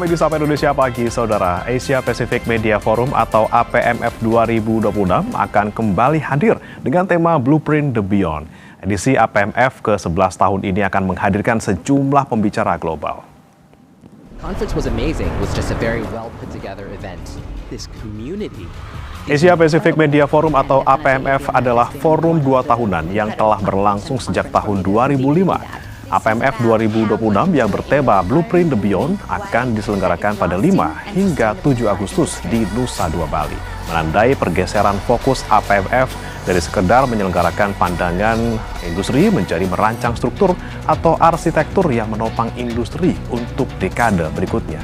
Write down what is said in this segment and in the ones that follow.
Di Sapa Indonesia Pagi, Saudara, Asia Pacific Media Forum atau APMF 2026 akan kembali hadir dengan tema Blueprint the Beyond. Edisi APMF ke-11 tahun ini akan menghadirkan sejumlah pembicara global. Conference was amazing. It was just a very well put together event. This community. Asia Pacific Media Forum atau APMF adalah forum 2 tahunan yang telah berlangsung sejak tahun 2005. APMF 2026 yang bertema Blueprint the Beyond akan diselenggarakan pada 5 hingga 7 Agustus di Nusa Dua Bali, menandai pergeseran fokus APMF dari sekedar menyelenggarakan pandangan industri menjadi merancang struktur atau arsitektur yang menopang industri untuk dekade berikutnya.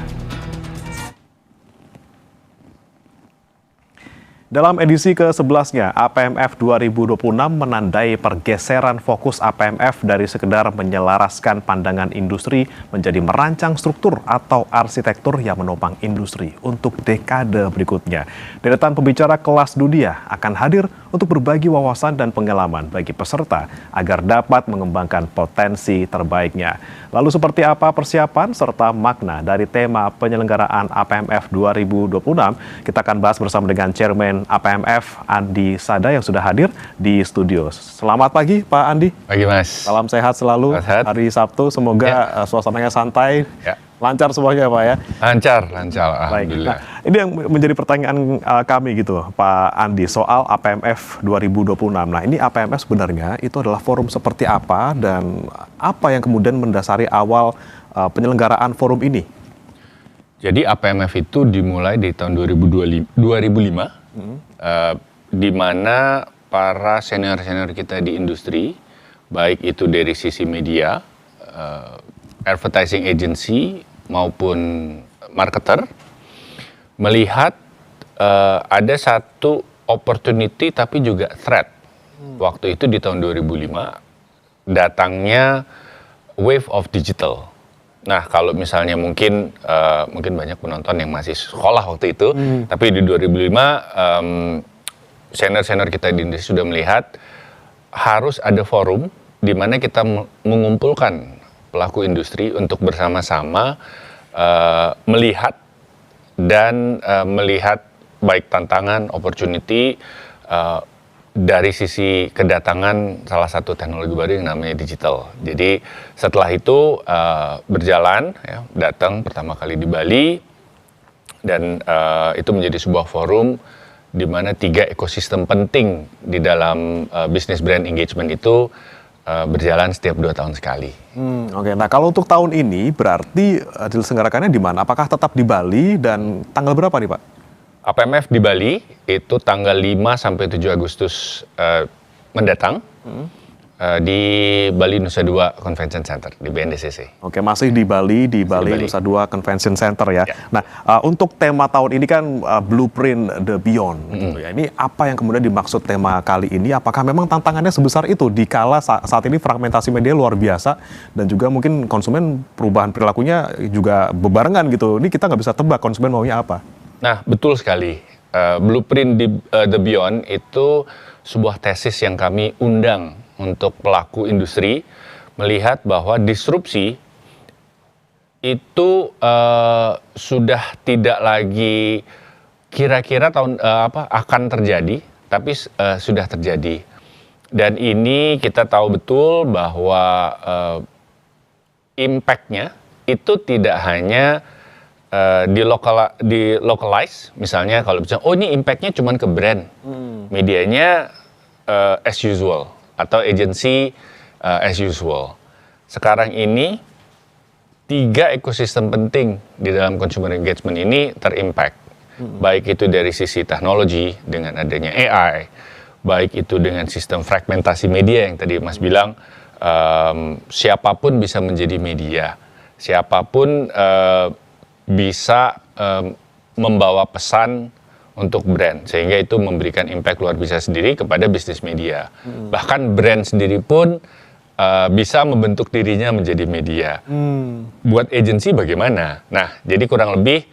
Dalam edisi ke-11-nya, APMF 2026 menandai pergeseran fokus APMF dari sekedar menyelaraskan pandangan industri menjadi merancang struktur atau arsitektur yang menopang industri untuk dekade berikutnya. Deretan pembicara kelas dunia akan hadir untuk berbagi wawasan dan pengalaman bagi peserta agar dapat mengembangkan potensi terbaiknya. Lalu seperti apa persiapan serta makna dari tema penyelenggaraan APMF 2026? Kita akan bahas bersama dengan Chairman APMF Andi Sada yang sudah hadir di studio. Selamat pagi Pak Andi. Pagi Mas. Salam sehat selalu. Sehat. Hari Sabtu semoga suasananya santai. Ya. Lancar semuanya Pak ya? Lancar. Baik. Alhamdulillah. Nah, ini yang menjadi pertanyaan kami gitu Pak Andi soal APMF 2026. Nah ini APMF sebenarnya itu adalah forum seperti apa dan apa yang kemudian mendasari awal penyelenggaraan forum ini? Jadi APMF itu dimulai di tahun 2005, di mana para senior-senior kita di industri, baik itu dari sisi media, advertising agency maupun marketer, melihat ada satu opportunity tapi juga threat. Waktu itu di tahun 2005 datangnya wave of digital. Nah, kalau misalnya mungkin banyak penonton yang masih sekolah waktu itu, tapi di 2005 senior-senior kita di industri sudah melihat harus ada forum di mana kita mengumpulkan pelaku industri untuk bersama-sama melihat baik tantangan, opportunity dari sisi kedatangan salah satu teknologi baru yang namanya digital. Jadi setelah itu berjalan, ya, datang pertama kali di Bali dan itu menjadi sebuah forum di mana 3 ekosistem penting di dalam business brand engagement itu berjalan setiap 2 tahun sekali. Oke. Nah kalau untuk tahun ini berarti diselenggarakannya di mana? Apakah tetap di Bali dan tanggal berapa nih Pak? APMF di Bali itu tanggal 5 sampai 7 Agustus mendatang di Bali Nusa Dua Convention Center di BNDCC. Oke, masih di Bali Nusa Dua Convention Center ya. Nah, untuk tema tahun ini kan Blueprint the Beyond gitu ya. Ini apa yang kemudian dimaksud tema kali ini? Apakah memang tantangannya sebesar itu dikala saat ini fragmentasi media luar biasa dan juga mungkin konsumen perubahan perilakunya juga bebarengan gitu. Ini kita nggak bisa tebak konsumen maunya apa. Nah, betul sekali. Blueprint the Beyond itu sebuah tesis yang kami undang untuk pelaku industri melihat bahwa disrupsi itu sudah tidak lagi kira-kira akan terjadi, tapi sudah terjadi. Dan ini kita tahu betul bahwa impact-nya itu tidak hanya di localize, misalnya kalau misalnya ini impact-nya cuma ke brand, medianya as usual atau agency as usual. Sekarang ini 3 ekosistem penting di dalam consumer engagement ini terimpact, baik itu dari sisi teknologi dengan adanya AI, baik itu dengan sistem fragmentasi media yang tadi Mas bilang, siapapun bisa menjadi media, siapapun bisa membawa pesan untuk brand, sehingga itu memberikan impact luar biasa sendiri kepada bisnis media. Bahkan brand sendiri pun bisa membentuk dirinya menjadi media. Buat agensi bagaimana? Nah, jadi kurang lebih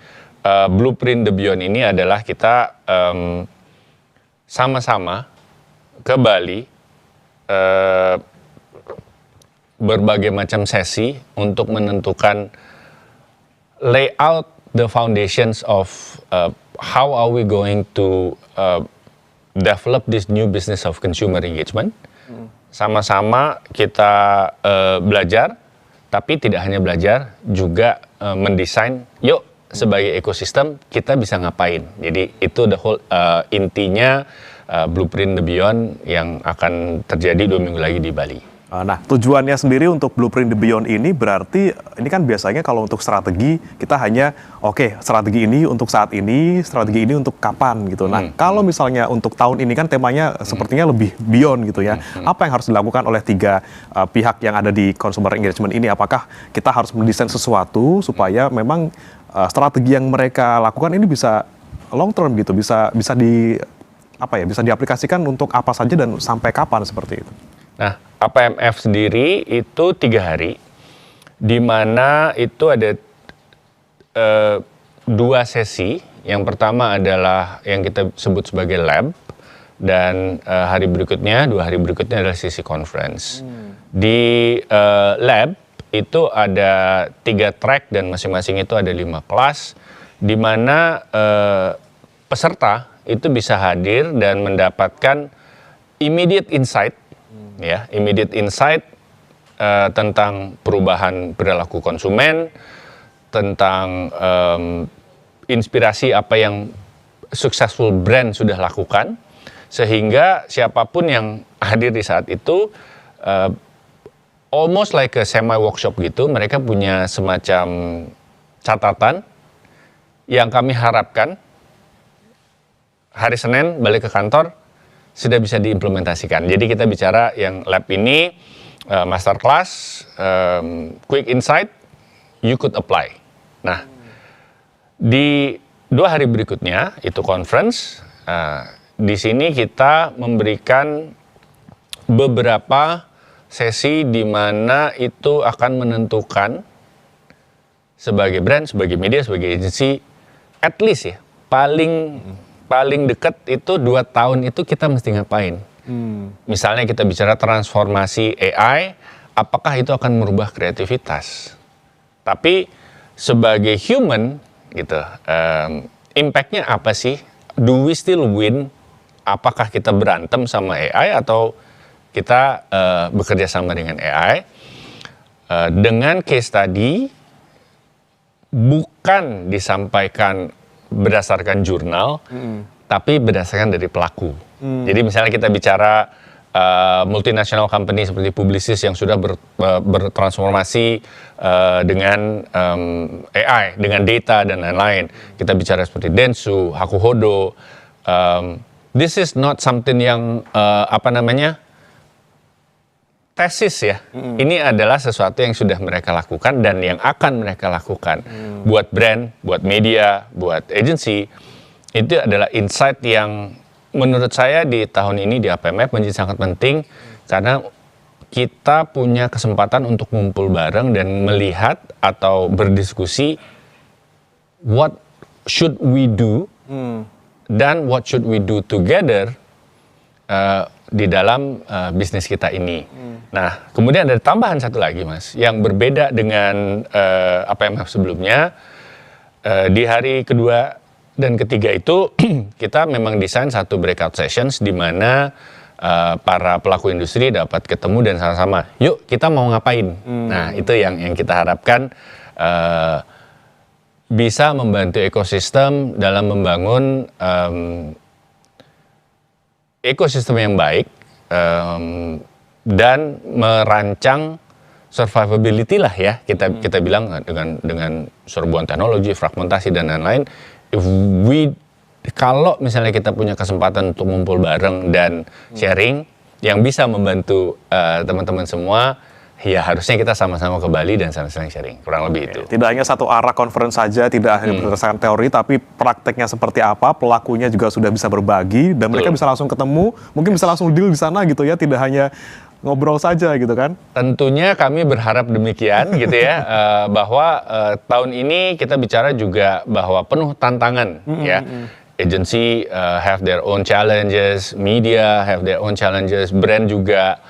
Blueprint the Beyond ini adalah kita sama-sama ke Bali, berbagai macam sesi untuk menentukan layout the foundations of how are we going to develop this new business of consumer engagement. Sama-sama kita belajar, tapi tidak hanya belajar, juga mendesain, yuk sebagai ekosistem kita bisa ngapain. Jadi itu the whole intinya Blueprint the Beyond yang akan terjadi 2 minggu lagi di Bali. Nah, tujuannya sendiri untuk Blueprint the Beyond ini berarti, ini kan biasanya kalau untuk strategi, kita hanya, strategi ini untuk saat ini, strategi ini untuk kapan gitu. Nah, kalau misalnya untuk tahun ini kan temanya sepertinya lebih beyond gitu ya. Apa yang harus dilakukan oleh 3 pihak yang ada di consumer engagement ini? Apakah kita harus mendesain sesuatu supaya memang strategi yang mereka lakukan ini bisa long term gitu, bisa diaplikasikan untuk apa saja dan sampai kapan seperti itu? Nah, APMF sendiri itu 3 hari, di mana itu ada 2 sesi. Yang pertama adalah yang kita sebut sebagai lab, dan 2 hari berikutnya adalah sesi conference. Di lab itu ada 3 track dan masing-masing itu ada 5 kelas, di mana peserta itu bisa hadir dan mendapatkan immediate insight, tentang perubahan perilaku konsumen, tentang inspirasi apa yang successful brand sudah lakukan, sehingga siapapun yang hadir di saat itu almost like a semi workshop gitu, mereka punya semacam catatan yang kami harapkan hari Senin balik ke kantor sudah bisa diimplementasikan. Jadi kita bicara yang lab ini master class, quick insight, you could apply. Nah, di 2 hari berikutnya itu conference. Di sini kita memberikan beberapa sesi di mana itu akan menentukan sebagai brand, sebagai media, sebagai agensi, at least ya paling dekat itu 2 tahun itu kita mesti ngapain. Misalnya kita bicara transformasi AI, apakah itu akan merubah kreativitas? Tapi sebagai human gitu, impact-nya apa sih? Do we still win? Apakah kita berantem sama AI atau kita bekerja sama dengan AI? Dengan case study, bukan disampaikan berdasarkan jurnal, tapi berdasarkan dari pelaku. Jadi misalnya kita bicara multinational company seperti Publicis yang sudah bertransformasi dengan AI, dengan data dan lain-lain. Kita bicara seperti Dentsu, Hakuhodo. This is not something yang tesis ya. Ini adalah sesuatu yang sudah mereka lakukan dan yang akan mereka lakukan. Buat brand, buat media, buat agency, itu adalah insight yang menurut saya di tahun ini di APMF menjadi sangat penting, karena kita punya kesempatan untuk ngumpul bareng dan melihat atau berdiskusi what should we do dan what should we do together di dalam bisnis kita ini. Nah, kemudian ada tambahan satu lagi, Mas, yang berbeda dengan APMF sebelumnya. Di hari kedua dan ketiga itu kita memang desain satu breakout sessions di mana para pelaku industri dapat ketemu dan sama-sama, yuk kita mau ngapain. Nah, itu yang kita harapkan bisa membantu ekosistem dalam membangun ekosistem yang baik dan merancang survivability lah ya, kita bilang dengan serbuan teknologi, fragmentasi dan lain-lain. Kalau misalnya kita punya kesempatan untuk ngumpul bareng dan sharing yang bisa membantu teman-teman semua, ya harusnya kita sama-sama ke Bali dan sama-sama sharing, kurang lebih itu. Tidak hanya satu arah conference saja, tidak hanya berdasarkan teori, tapi prakteknya seperti apa, pelakunya juga sudah bisa berbagi, dan mereka bisa langsung ketemu, mungkin bisa langsung deal di sana gitu ya, tidak hanya ngobrol saja gitu kan. Tentunya kami berharap demikian gitu ya, bahwa tahun ini kita bicara juga bahwa penuh tantangan ya. Agency have their own challenges, media have their own challenges, brand juga.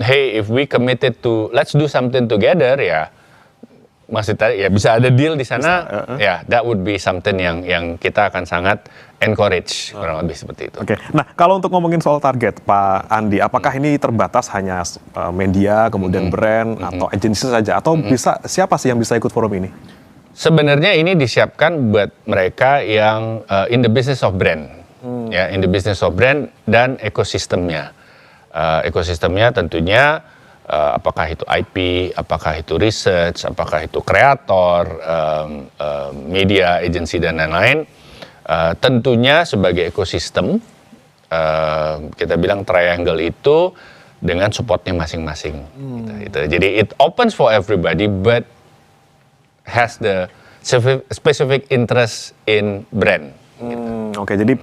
Hey, if we committed to let's do something together ya, masih tadi ya bisa ada deal di sana, ya that would be something yang kita akan sangat encourage, kurang lebih seperti itu. Oke, nah kalau untuk ngomongin soal target, Pak Andi, apakah ini terbatas hanya media, kemudian brand, atau agensi saja, atau bisa siapa sih yang bisa ikut forum ini? Sebenarnya ini disiapkan buat mereka yang in the business of brand, ya, in the business of brand dan ekosistemnya. Ekosistemnya tentunya apakah itu IP, apakah itu research, apakah itu kreator, media, agensi dan lain-lain. Tentunya sebagai ekosistem, kita bilang triangle itu dengan supportnya masing-masing. Gitu. Jadi it opens for everybody, but has the specific interest in brand. Gitu. Oke, jadi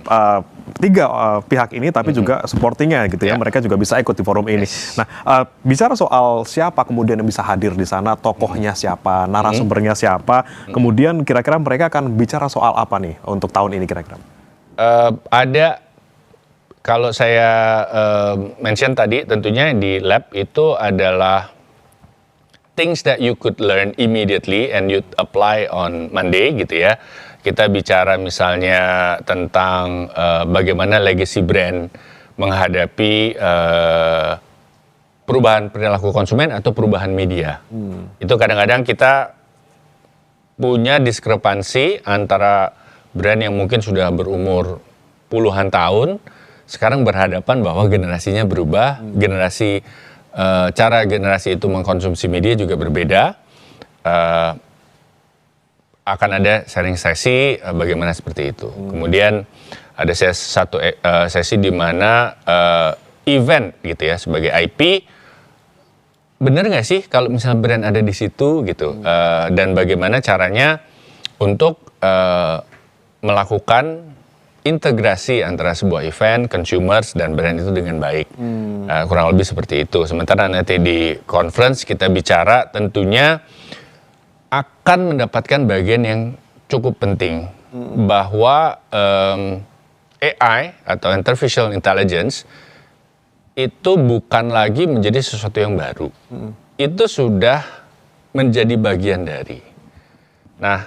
tiga pihak ini tapi juga supportingnya gitu ya, mereka juga bisa ikut di forum ini. Nah, bicara soal siapa kemudian yang bisa hadir di sana, tokohnya siapa, narasumbernya siapa, kemudian kira-kira mereka akan bicara soal apa nih untuk tahun ini kira-kira? Ada, kalau saya mention tadi, tentunya di lab itu adalah things that you could learn immediately and you apply on Monday gitu ya. Kita bicara misalnya tentang bagaimana legacy brand menghadapi perubahan perilaku konsumen atau perubahan media. Itu kadang-kadang kita punya diskrepansi antara brand yang mungkin sudah berumur puluhan tahun, sekarang berhadapan bahwa generasinya berubah, cara generasi itu mengkonsumsi media juga berbeda. Akan ada sharing sesi bagaimana seperti itu. Kemudian ada satu sesi di mana event gitu ya sebagai IP, benar nggak sih kalau misalnya brand ada di situ gitu, dan bagaimana caranya untuk melakukan integrasi antara sebuah event, consumers dan brand itu dengan baik. Kurang lebih seperti itu. Sementara nanti di conference kita bicara tentunya akan mendapatkan bagian yang cukup penting, bahwa AI atau artificial intelligence itu bukan lagi menjadi sesuatu yang baru. Itu sudah menjadi bagian dari. Nah,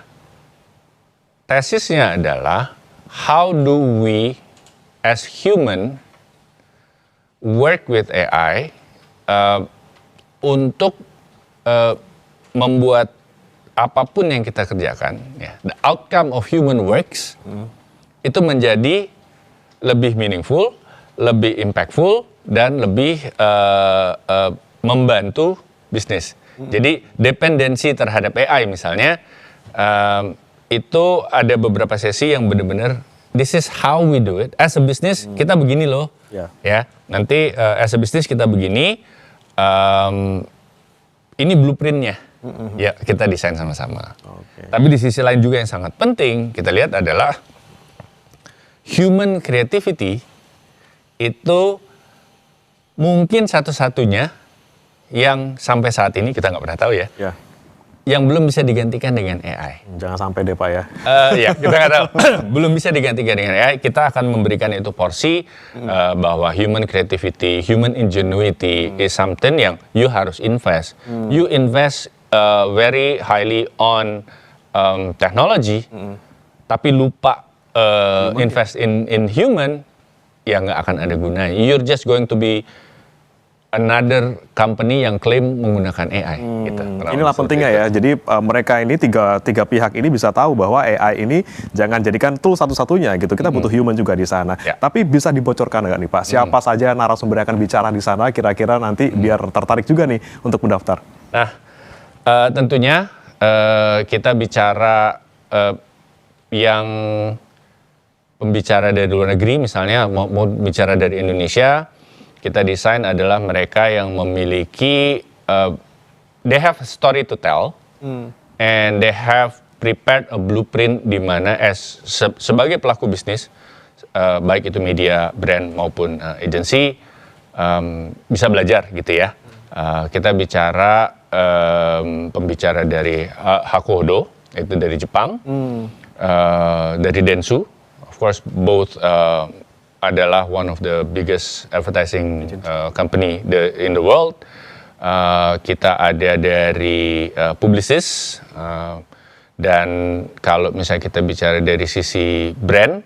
tesisnya adalah how do we as human work with AI untuk membuat apapun yang kita kerjakan, ya, the outcome of human works itu menjadi lebih meaningful, lebih impactful, dan lebih membantu bisnis. Jadi dependensi terhadap AI misalnya, itu ada beberapa sesi yang benar-benar this is how we do it. As a business kita begini loh, ya. Nanti as a business kita begini, ini blueprintnya. Ya, kita desain sama-sama. Tapi di sisi lain juga yang sangat penting kita lihat adalah human creativity itu mungkin satu-satunya yang sampai saat ini kita nggak pernah tahu ya, yang belum bisa digantikan dengan AI. Jangan sampai deh Pak ya. Ya, kita nggak tahu. Belum bisa digantikan dengan AI. Kita akan memberikan itu porsi bahwa human creativity, human ingenuity is something yang you harus invest. You invest very highly on technology, tapi lupa invest in human, ya nggak akan ada gunanya. You're just going to be another company yang klaim menggunakan AI. Gitu. Inilah pentingnya ya. Jadi mereka ini tiga pihak ini bisa tahu bahwa AI ini jangan jadikan tool satu-satunya gitu. Kita butuh human juga di sana. Tapi bisa dibocorkan nggak nih Pak? Siapa saja narasumber yang akan bicara di sana? Kira-kira nanti biar tertarik juga nih untuk mendaftar. Nah, tentunya kita bicara yang pembicara dari luar negeri, misalnya mau bicara dari Indonesia. Kita desain adalah mereka yang memiliki, they have a story to tell, and they have prepared a blueprint di mana sebagai pelaku bisnis, baik itu media, brand maupun agensi, bisa belajar gitu ya. Kita bicara pembicara dari Hakuhodo, itu dari Jepang, dari Dentsu, of course both adalah one of the biggest advertising company in the world. kita ada dari publicist, dan kalau misalnya kita bicara dari sisi brand,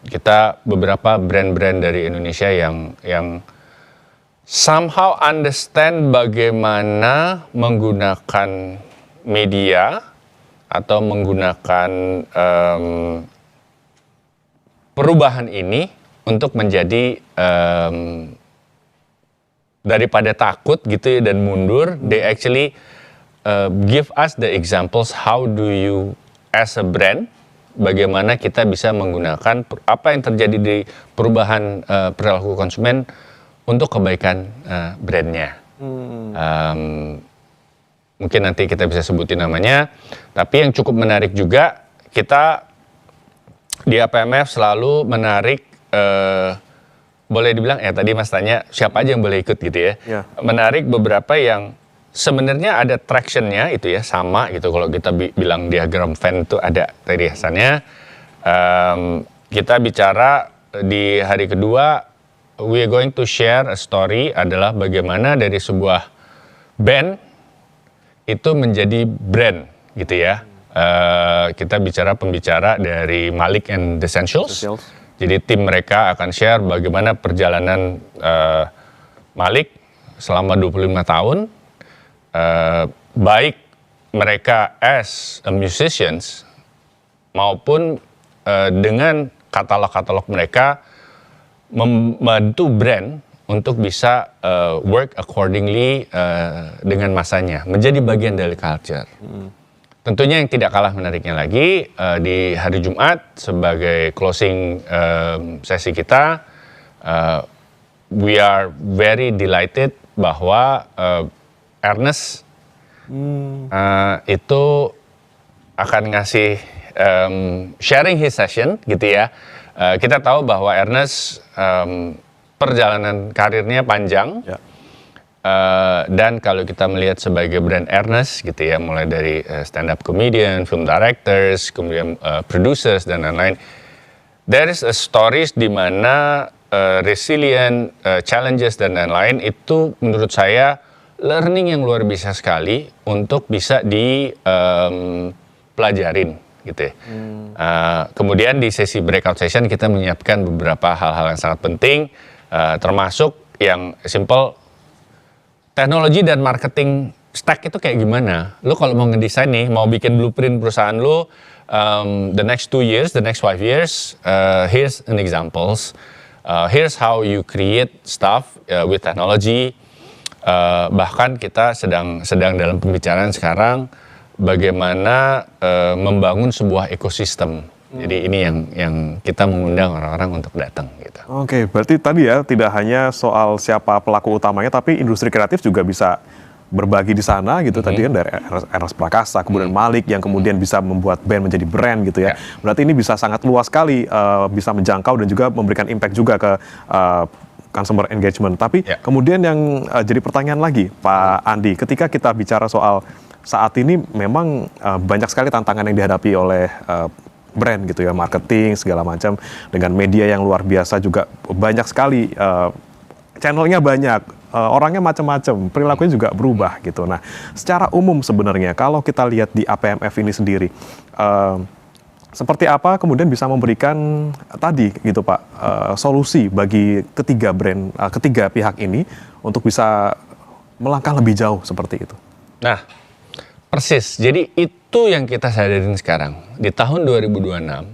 kita beberapa brand-brand dari Indonesia yang somehow understand bagaimana menggunakan media atau menggunakan perubahan ini untuk menjadi daripada takut gitu ya dan mundur, they actually give us the examples how do you as a brand, bagaimana kita bisa menggunakan apa yang terjadi di perubahan perilaku konsumen untuk kebaikan brandnya. Mungkin nanti kita bisa sebutin namanya, tapi yang cukup menarik juga, kita di APMF selalu menarik, boleh dibilang ya tadi Mas tanya siapa aja yang boleh ikut gitu ya. Menarik beberapa yang sebenarnya ada traction-nya itu ya, sama gitu. Kalau kita bilang diagram Venn itu ada riasannya. Kita bicara di hari kedua, we are going to share a story, adalah bagaimana dari sebuah band itu menjadi brand gitu ya. Kita bicara pembicara dari Malik and the Essentials. Jadi tim mereka akan share bagaimana perjalanan Malik selama 25 tahun, baik mereka as a musicians maupun dengan katalog-katalog mereka membantu brand untuk bisa work accordingly dengan masanya, menjadi bagian dari culture. Tentunya yang tidak kalah menariknya lagi, di hari Jumat sebagai closing sesi kita, we are very delighted bahwa Ernest itu akan ngasih sharing his session gitu ya. Kita tahu bahwa Ernest perjalanan karirnya panjang. Dan kalau kita melihat sebagai brand Ernest gitu ya, mulai dari stand up comedian, film directors, kemudian producers dan lain-lain, there is a stories di mana resilient, challenges dan lain-lain itu menurut saya learning yang luar biasa sekali untuk bisa dipelajarin gitu ya. Kemudian di sesi breakout session kita menyiapkan beberapa hal-hal yang sangat penting, termasuk yang simple, teknologi dan marketing stack itu kayak gimana? Lu kalau mau ngedesain nih, mau bikin blueprint perusahaan lu, the next 2 years, the next 5 years, here's an examples. Here's how you create stuff with technology. Bahkan kita sedang dalam pembicaraan sekarang bagaimana membangun sebuah ekosistem. Jadi ini yang kita mengundang orang-orang untuk datang gitu. Oke, berarti tadi ya tidak hanya soal siapa pelaku utamanya, tapi industri kreatif juga bisa berbagi di sana gitu. Tadi kan dari Ernest Prakasa, kemudian Malik yang kemudian bisa membuat band menjadi brand gitu ya. Berarti ini bisa sangat luas sekali, bisa menjangkau dan juga memberikan impact juga ke consumer engagement. Tapi kemudian yang jadi pertanyaan lagi, Pak Andi, ketika kita bicara soal saat ini memang banyak sekali tantangan yang dihadapi oleh brand gitu ya, marketing segala macam, dengan media yang luar biasa juga banyak sekali, channelnya banyak, orangnya macam-macam, perilakunya juga berubah gitu. Nah, secara umum sebenarnya kalau kita lihat di APMF ini sendiri, seperti apa kemudian bisa memberikan tadi gitu Pak, solusi bagi ketiga brand, ketiga pihak ini untuk bisa melangkah lebih jauh seperti itu. Nah, persis. Jadi itu yang kita sadarin sekarang. Di tahun 2026,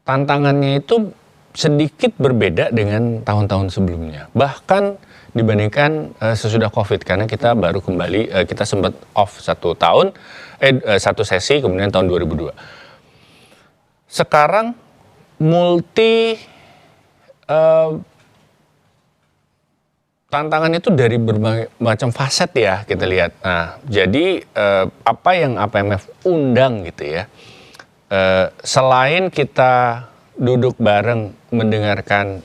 tantangannya itu sedikit berbeda dengan tahun-tahun sebelumnya. Bahkan dibandingkan sesudah COVID, karena kita baru kembali, kita sempat off 1 tahun, 1 sesi, kemudian tahun 2002. Sekarang tantangan itu dari berbagai macam faset ya kita lihat. Nah, jadi apa yang APMF undang gitu ya, selain kita duduk bareng mendengarkan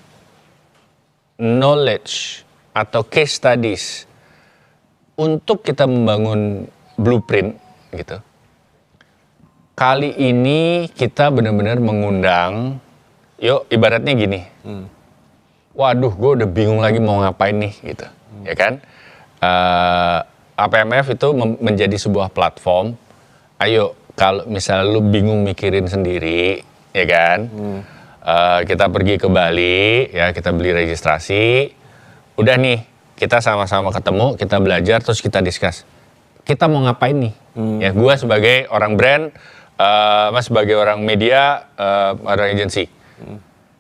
knowledge atau case studies untuk kita membangun blueprint gitu. Kali ini kita benar-benar mengundang, yuk ibaratnya gini. Waduh, gue udah bingung lagi mau ngapain nih gitu. ya kan? APMF itu menjadi sebuah platform. Ayo, kalau misalnya lu bingung mikirin sendiri, ya kan? Kita pergi ke Bali, ya kita beli registrasi. Udah nih, kita sama-sama ketemu, kita belajar, terus kita discuss. Kita mau ngapain nih? Ya, gue sebagai orang brand, Mas sebagai orang media, orang agensi.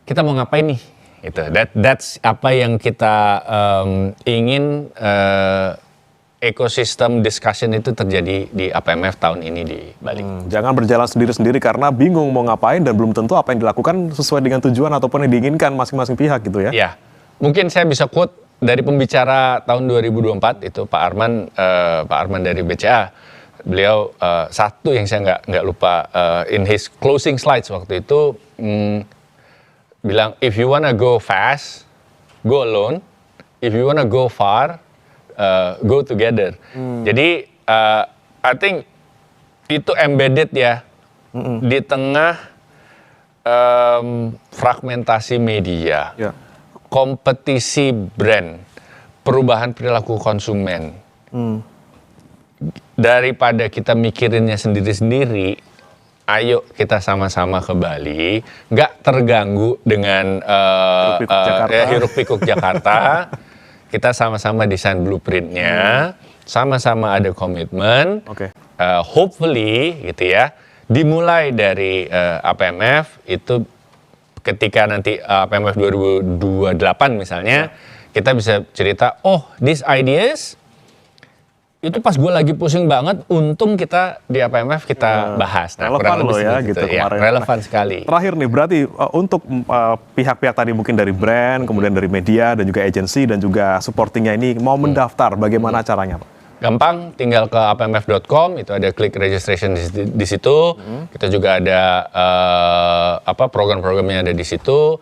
Kita mau ngapain nih? Gitu. That's apa yang kita ingin ekosistem discussion itu terjadi di APMF tahun ini di Bali. Jangan berjalan sendiri-sendiri karena bingung mau ngapain dan belum tentu apa yang dilakukan sesuai dengan tujuan ataupun yang diinginkan masing-masing pihak gitu ya. Ya, mungkin saya bisa quote dari pembicara tahun 2024 itu Pak Arman dari BCA. Beliau satu yang saya nggak lupa in his closing slides waktu itu bilang, if you wanna go fast, go alone. If you wanna go far, go together. Jadi I think itu embedded ya di tengah fragmentasi media, kompetisi brand, perubahan perilaku konsumen. Daripada kita mikirinnya sendiri-sendiri, ayo kita sama-sama ke Bali, nggak terganggu dengan hiruk pikuk Jakarta. Kita sama-sama desain blueprintnya, sama-sama ada komitmen. Hopefully gitu ya, dimulai dari APMF itu ketika nanti APMF 2028 misalnya, kita bisa cerita, oh these ideas, itu pas gue lagi pusing banget, untung kita di APMF kita bahas. Nah, relevan loh ya gitu ya, kemarin. relevan sekali. Terakhir nih, berarti untuk pihak-pihak tadi mungkin dari brand, kemudian dari media dan juga agensi dan juga supportingnya ini mau mendaftar, bagaimana caranya Pak? Gampang, tinggal ke apmf.com, itu ada klik registration di situ. Kita juga ada program-programnya ada di situ.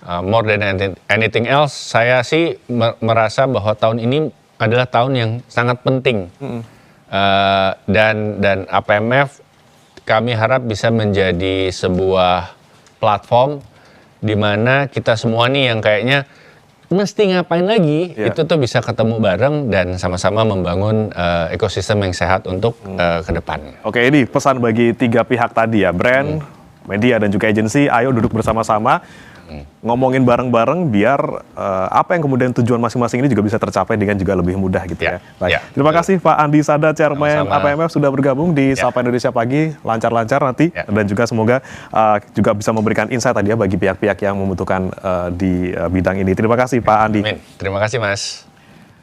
More than anything else, saya sih merasa bahwa tahun ini adalah tahun yang sangat penting. Dan APMF kami harap bisa menjadi sebuah platform di mana kita semua nih yang kayaknya mesti ngapain lagi, itu tuh bisa ketemu bareng dan sama-sama membangun ekosistem yang sehat untuk ke depan. Oke, ini pesan bagi tiga pihak tadi ya, brand, media dan juga agensi, ayo duduk bersama-sama, ngomongin bareng-bareng biar apa yang kemudian tujuan masing-masing ini juga bisa tercapai dengan juga lebih mudah gitu ya. Baik. Terima kasih Pak Andi Sada, Chairman APMF sudah bergabung di Sapa Indonesia Pagi, lancar-lancar nanti dan juga semoga juga bisa memberikan insight tadi ya bagi pihak-pihak yang membutuhkan di bidang ini. Terima kasih Pak Andi. Amin. Terima kasih Mas.